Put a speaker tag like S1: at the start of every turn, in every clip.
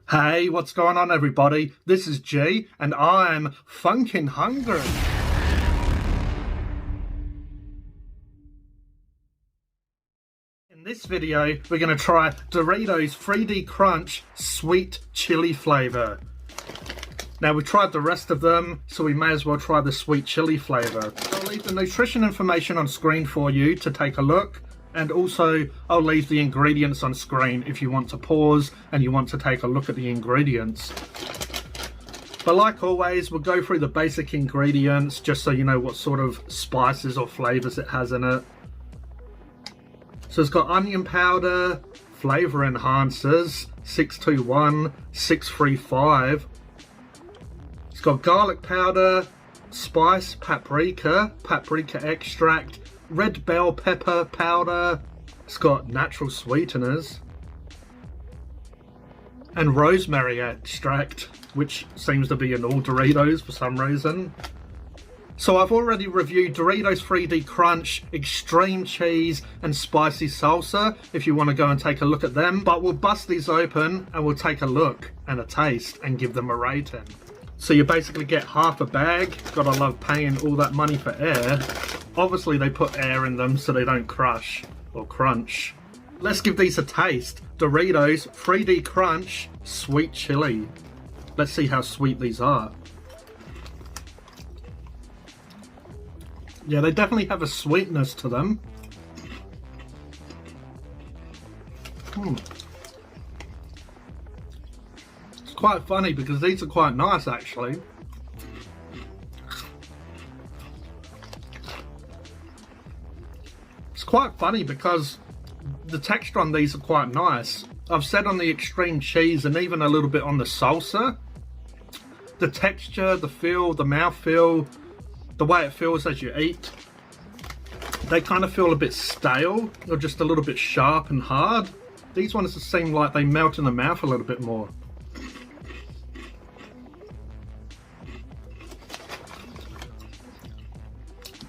S1: Hey, what's going on everybody? This is G and I'm funkin' hungry. In this video, we're going to try Doritos 3D Crunch Sweet Chili Flavour. Now we've tried the rest of them, so we may as well try the sweet chili flavour. I'll leave the nutrition information on screen for you to take a look. And also, I'll leave the ingredients on screen if you want to pause and you want to take a look at the ingredients. But like always, we'll go through the basic ingredients just so you know what sort of spices or flavours it has in it. So it's got onion powder, flavour enhancers, 621, 635. It's got garlic powder, spice, paprika, paprika extract, red bell pepper powder. It's got natural sweeteners and rosemary extract, which seems to be in all Doritos for some reason. So I've already reviewed Doritos 3D Crunch, Extreme Cheese and Spicy Salsa if you want to go and take a look at them. But we'll bust these open and we'll take a look and a taste and give them a rating. So you basically get half a bag. Gotta love paying all that money for air. Obviously they put air in them so they don't crush or crunch. Let's give these a taste. Doritos 3D Crunch Sweet Chili. Let's see how sweet these are. Yeah, they definitely have a sweetness to them. It's quite funny because these are quite nice actually. It's quite funny because the texture on these are quite nice. I've said on the extreme cheese and even a little bit on the salsa, the texture, the feel, the mouthfeel, the way it feels as you eat, they kind of feel a bit stale or just a little bit sharp and hard. These ones seem like they melt in the mouth a little bit more.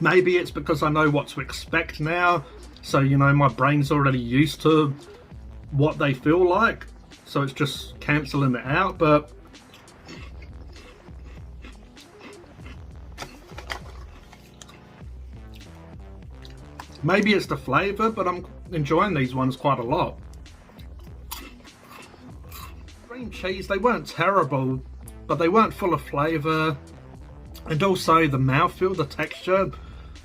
S1: Maybe it's because I know what to expect now, so you know my brain's already used to what they feel like, so it's just cancelling it out. But maybe it's the flavour, but I'm enjoying these ones quite a lot. Cream cheese, they weren't terrible, but they weren't full of flavour. And also the mouthfeel, the texture,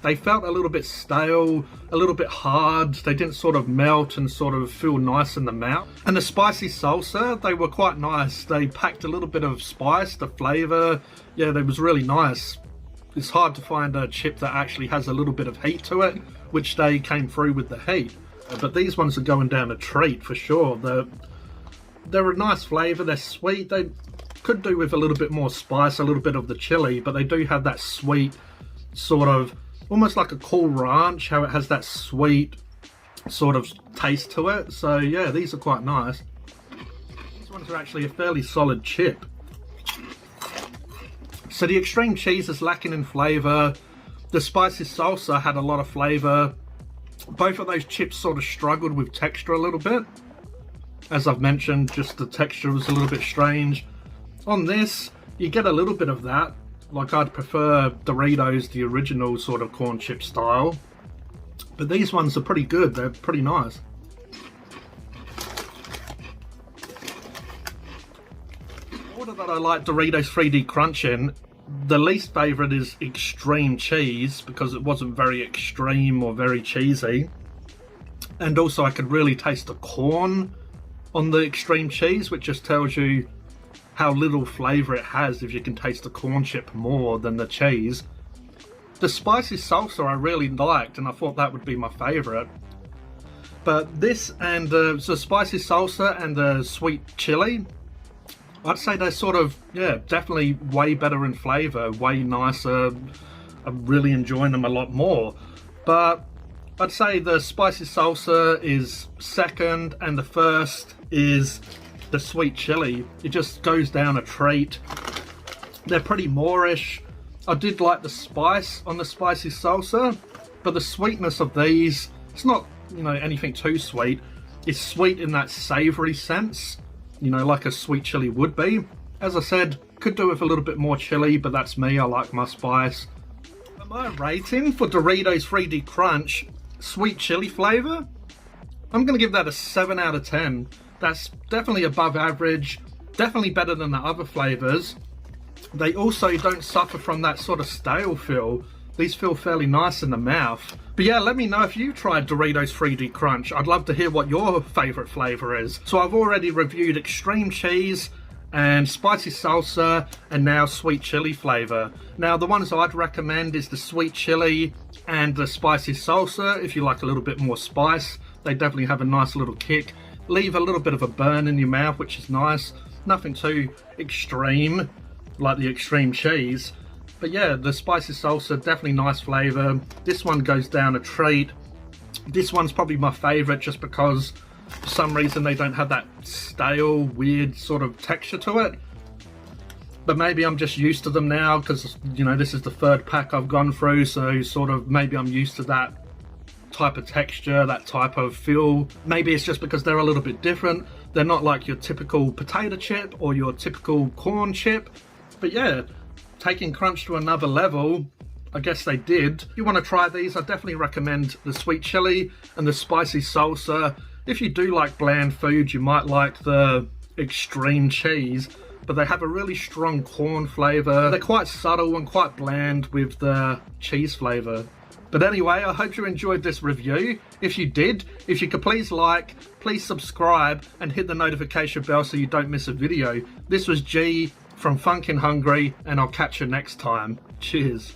S1: they felt a little bit stale, a little bit hard. They didn't sort of melt and sort of feel nice in the mouth. And the spicy salsa, they were quite nice. They packed a little bit of spice, the flavour. Yeah, they was really nice. It's hard to find a chip that actually has a little bit of heat to it, which they came through with the heat. But these ones are going down a treat for sure. They're a nice flavour, they're sweet. They could do with a little bit more spice, a little bit of the chili, but they do have that sweet sort of, almost like a Cool Ranch, how it has that sweet sort of taste to it. So yeah, these are quite nice. These ones are actually a fairly solid chip. So the extreme cheese is lacking in flavour. The spicy salsa had a lot of flavour. Both of those chips sort of struggled with texture a little bit. As I've mentioned, just the texture was a little bit strange. On this, you get a little bit of that. Like I'd prefer Doritos, the original sort of corn chip style. But these ones are pretty good, they're pretty nice. The order that I like Doritos 3D Crunch in, the least favourite is extreme cheese because it wasn't very extreme or very cheesy. And also I could really taste the corn on the extreme cheese, which just tells you how little flavour it has if you can taste the corn chip more than the cheese. The spicy salsa I really liked and I thought that would be my favourite. But this and the spicy salsa and the sweet chili, I'd say they're sort of, yeah, definitely way better in flavour, way nicer. I'm really enjoying them a lot more. But I'd say the spicy salsa is second and the first is the sweet chili. It just goes down a treat. They're pretty Moorish. I did like the spice on the spicy salsa, but the sweetness of these, it's not, you know, anything too sweet. It's sweet in that savoury sense. you know, like a sweet chili would be. As I said, could do with a little bit more chili, but that's me, I like my spice. My rating for Doritos 3D Crunch sweet chili flavour, I'm going to give that a 7 out of 10. That's definitely above average, definitely better than the other flavours. They also don't suffer from that sort of stale feel. These feel fairly nice in the mouth. But yeah, let me know if you've tried Doritos 3D Crunch. I'd love to hear what your favourite flavour is. So I've already reviewed extreme cheese and spicy salsa and now sweet chili flavour. Now the ones I'd recommend is the sweet chili and the spicy salsa. If you like a little bit more spice, they definitely have a nice little kick. Leave a little bit of a burn in your mouth, which is nice. Nothing too extreme like the extreme cheese. But yeah, the spicy salsa, definitely nice flavour. This one goes down a treat. This one's probably my favourite just because for some reason they don't have that stale, weird sort of texture to it. But maybe I'm just used to them now because, you know, this is the third pack I've gone through, so sort of maybe I'm used to that type of texture, that type of feel. Maybe it's just because they're a little bit different. They're not like your typical potato chip or your typical corn chip. But yeah, taking crunch to another level, I guess they did. If you want to try these, I definitely recommend the sweet chili and the spicy salsa. If you do like bland food, you might like the extreme cheese, but they have a really strong corn flavour. They're quite subtle and quite bland with the cheese flavour. But anyway, I hope you enjoyed this review. If you did, if you could please like, please subscribe and hit the notification bell so you don't miss a video. This was G from Phunken Hungry, and I'll catch you next time. Cheers.